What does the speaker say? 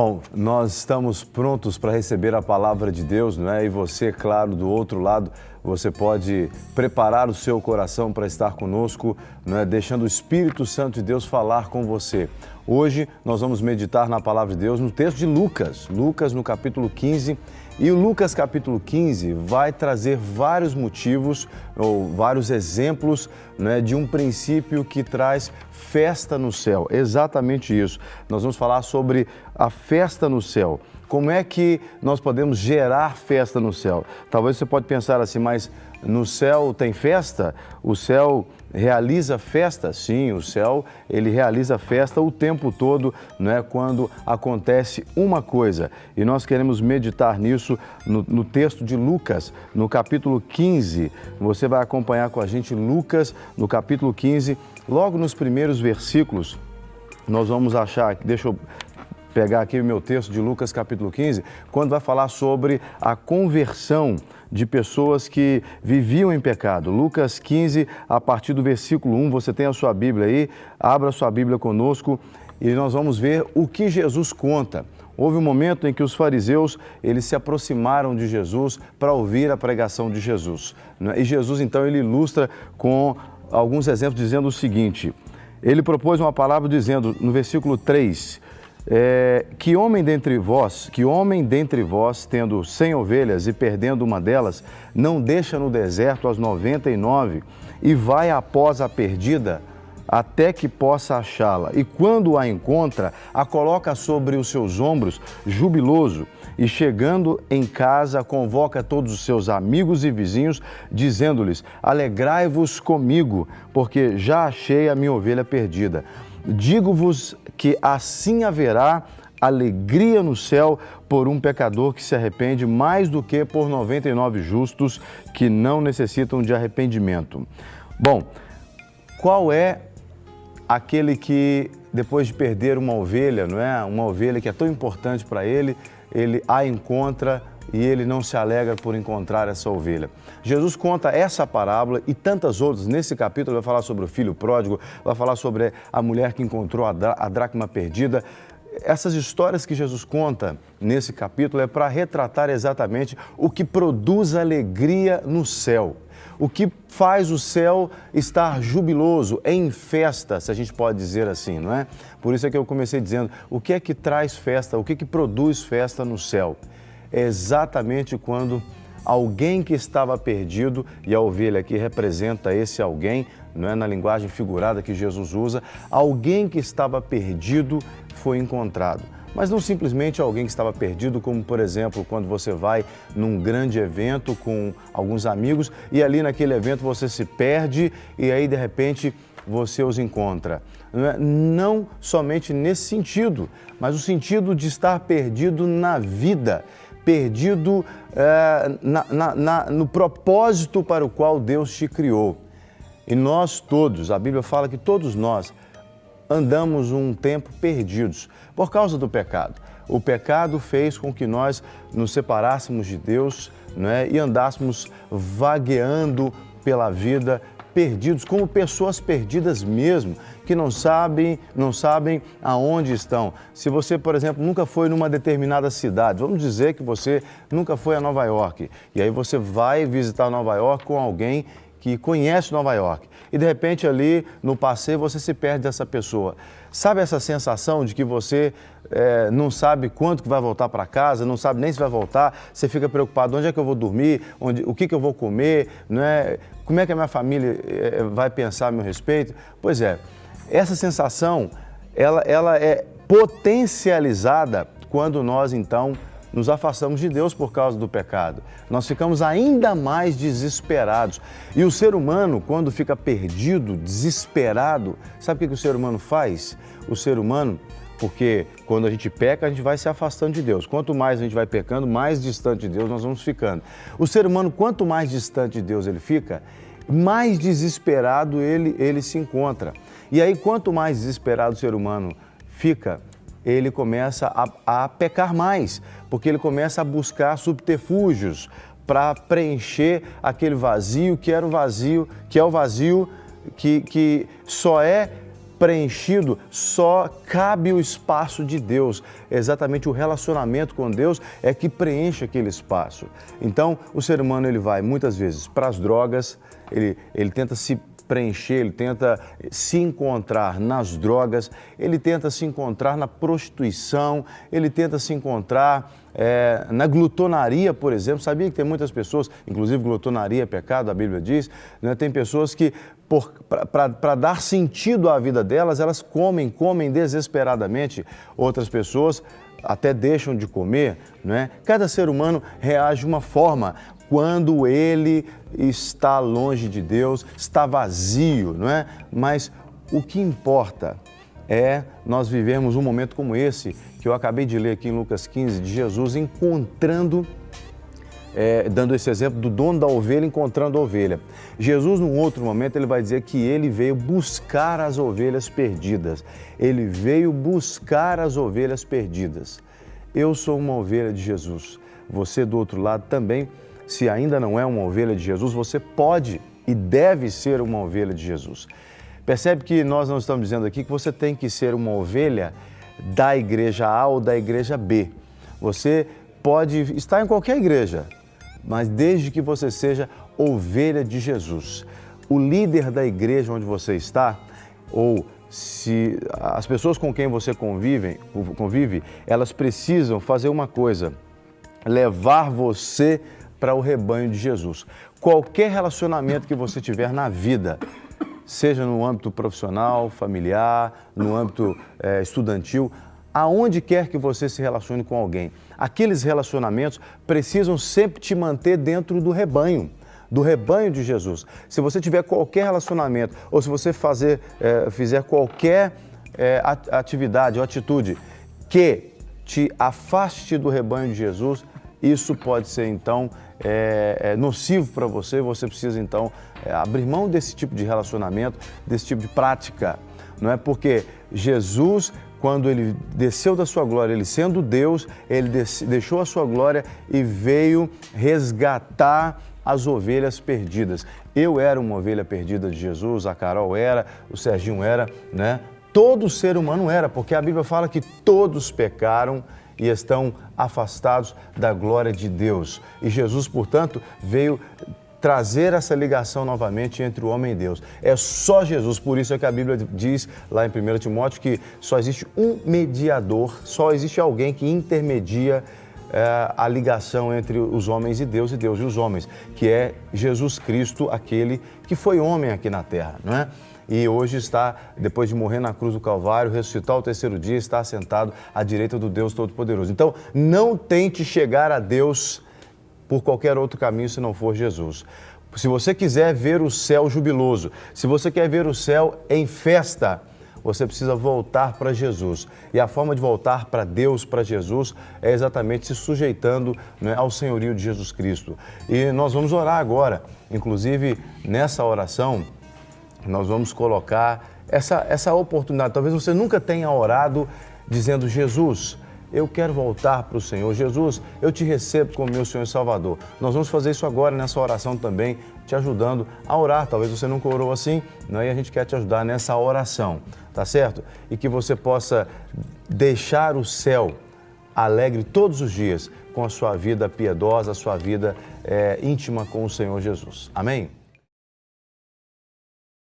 Bom, nós estamos prontos para receber a palavra de Deus, não é? E você, claro, do outro lado, você pode preparar o seu coração para estar conosco, não é? Deixando o Espírito Santo de Deus falar com você. Hoje nós vamos meditar na palavra de Deus no texto de Lucas, no capítulo 15. E o Lucas capítulo 15 vai trazer vários motivos ou vários exemplos, né, de um princípio que traz festa no céu. Exatamente isso. Nós vamos falar sobre a festa no céu. Como é que nós podemos gerar festa no céu? Talvez você pode pensar assim, mas no céu tem festa? O céu realiza festa? Sim, o céu ele realiza festa o tempo todo, né, quando acontece uma coisa. E nós queremos meditar nisso no texto de Lucas, no capítulo 15. Você vai acompanhar com a gente Lucas, no capítulo 15, logo nos primeiros versículos. Nós vamos achar, deixa eu pegar aqui o meu texto de Lucas capítulo 15, quando vai falar sobre a conversão de pessoas que viviam em pecado. Lucas 15, a partir do versículo 1, você tem a sua Bíblia aí, abra a sua Bíblia conosco e nós vamos ver o que Jesus conta. Houve um momento em que os fariseus, eles se aproximaram de Jesus para ouvir a pregação de Jesus, né? E Jesus, então, ele ilustra com alguns exemplos dizendo o seguinte, ele propôs uma palavra dizendo, no versículo 3, que homem dentre vós, tendo 100 ovelhas e perdendo uma delas, não deixa no deserto as 99 e vai após a perdida até que possa achá-la. E quando a encontra, a coloca sobre os seus ombros, jubiloso, e chegando em casa, convoca todos os seus amigos e vizinhos, dizendo-lhes, alegrai-vos comigo, porque já achei a minha ovelha perdida. Digo-vos que assim haverá alegria no céu por um pecador que se arrepende mais do que por 99 justos que não necessitam de arrependimento. Bom, qual é aquele que depois de perder uma ovelha, não é? Uma ovelha que é tão importante para ele, ele a encontra e ele não se alegra por encontrar essa ovelha. Jesus conta essa parábola e tantas outras. Nesse capítulo vai falar sobre o filho pródigo, vai falar sobre a mulher que encontrou a dracma perdida. Essas histórias que Jesus conta nesse capítulo é para retratar exatamente o que produz alegria no céu. O que faz o céu estar jubiloso, em festa, se a gente pode dizer assim, não é? Por isso é que eu comecei dizendo, o que é que traz festa, o que é que produz festa no céu? É exatamente quando alguém que estava perdido, e a ovelha aqui representa esse alguém, não é, na linguagem figurada que Jesus usa, alguém que estava perdido foi encontrado. Mas não simplesmente alguém que estava perdido, como por exemplo, quando você vai num grande evento com alguns amigos e ali naquele evento você se perde e aí de repente você os encontra. Não somente nesse sentido, mas o sentido de estar perdido na vida, perdido no propósito para o qual Deus te criou. E nós todos, a Bíblia fala que todos nós andamos um tempo perdidos por causa do pecado. O pecado fez com que nós nos separássemos de Deus, né, e andássemos vagueando pela vida, perdidos, como pessoas perdidas mesmo, que não sabem aonde estão. Se você, por exemplo, nunca foi numa determinada cidade, vamos dizer que você nunca foi a Nova York, e aí você vai visitar Nova York com alguém que conhece Nova York, e de repente ali no passeio você se perde dessa pessoa. Sabe essa sensação de que você não sabe quanto que vai voltar para casa, não sabe nem se vai voltar, você fica preocupado, onde é que eu vou dormir, o que eu vou comer, não é? Como é que a minha família vai pensar a meu respeito? Pois é, essa sensação, ela é potencializada quando nós, então, nos afastamos de Deus por causa do pecado. Nós ficamos ainda mais desesperados. E o ser humano, quando fica perdido, desesperado, sabe o que o ser humano faz? O ser humano, porque quando a gente peca, a gente vai se afastando de Deus. Quanto mais a gente vai pecando, mais distante de Deus nós vamos ficando. O ser humano, quanto mais distante de Deus ele fica, mais desesperado ele se encontra. E aí, quanto mais desesperado o ser humano fica, ele começa a pecar mais, porque ele começa a buscar subterfúgios para preencher aquele vazio que é o vazio que só é preenchido, só cabe o espaço de Deus. Exatamente o relacionamento com Deus é que preenche aquele espaço. Então, o ser humano ele vai muitas vezes para as drogas, ele tenta se preencher, ele tenta se encontrar nas drogas, ele tenta se encontrar na prostituição, ele tenta se encontrar na glutonaria, por exemplo. Sabia que tem muitas pessoas, inclusive glutonaria é pecado, a Bíblia diz, né? Tem pessoas que, para dar sentido à vida delas, elas comem desesperadamente. Outras pessoas até deixam de comer, né? Cada ser humano reage de uma forma quando ele está longe de Deus, está vazio, não é? Mas o que importa é nós vivermos um momento como esse, que eu acabei de ler aqui em Lucas 15, de Jesus encontrando, dando esse exemplo do dono da ovelha encontrando a ovelha. Jesus, num outro momento, ele vai dizer que ele veio buscar as ovelhas perdidas. Ele veio buscar as ovelhas perdidas. Eu sou uma ovelha de Jesus. Você, do outro lado, também, se ainda não é uma ovelha de Jesus, você pode e deve ser uma ovelha de Jesus. Percebe que nós não estamos dizendo aqui que você tem que ser uma ovelha da igreja A ou da igreja B. Você pode estar em qualquer igreja, mas desde que você seja ovelha de Jesus. O líder da igreja onde você está, ou se as pessoas com quem você convive, elas precisam fazer uma coisa: levar você para o rebanho de Jesus. Qualquer relacionamento que você tiver na vida, seja no âmbito profissional, familiar, no âmbito estudantil, aonde quer que você se relacione com alguém, aqueles relacionamentos precisam sempre te manter dentro do rebanho de Jesus. Se você tiver qualquer relacionamento, ou se você fizer qualquer atividade ou atitude que te afaste do rebanho de Jesus, isso pode ser então nocivo para você. Você precisa então abrir mão desse tipo de relacionamento, desse tipo de prática. Não é porque Jesus, quando ele desceu da sua glória, ele sendo Deus, ele deixou a sua glória e veio resgatar as ovelhas perdidas. Eu era uma ovelha perdida de Jesus, a Carol era, o Serginho era, né? Todo ser humano era, porque a Bíblia fala que todos pecaram e estão afastados da glória de Deus. E Jesus, portanto, veio trazer essa ligação novamente entre o homem e Deus. É só Jesus, por isso é que a Bíblia diz lá em 1 Timóteo que só existe um mediador, só existe alguém que intermedia a ligação entre os homens e Deus e os homens, que é Jesus Cristo, aquele que foi homem aqui na terra, não é? E hoje está, depois de morrer na cruz do Calvário, ressuscitar ao terceiro dia, está assentado à direita do Deus Todo-Poderoso. Então, não tente chegar a Deus por qualquer outro caminho se não for Jesus. Se você quiser ver o céu jubiloso, se você quer ver o céu em festa, você precisa voltar para Jesus. E a forma de voltar para Deus, para Jesus, é exatamente se sujeitando, né, ao senhorio de Jesus Cristo. E nós vamos orar agora. Inclusive, nessa oração, nós vamos colocar essa oportunidade. Talvez você nunca tenha orado dizendo: Jesus, eu quero voltar para o Senhor. Jesus, eu te recebo como meu Senhor e Salvador. Nós vamos fazer isso agora nessa oração também, te ajudando a orar. Talvez você nunca orou assim, né? E a gente quer te ajudar nessa oração, tá certo? E que você possa deixar o céu alegre todos os dias com a sua vida piedosa, a sua vida íntima com o Senhor Jesus. Amém?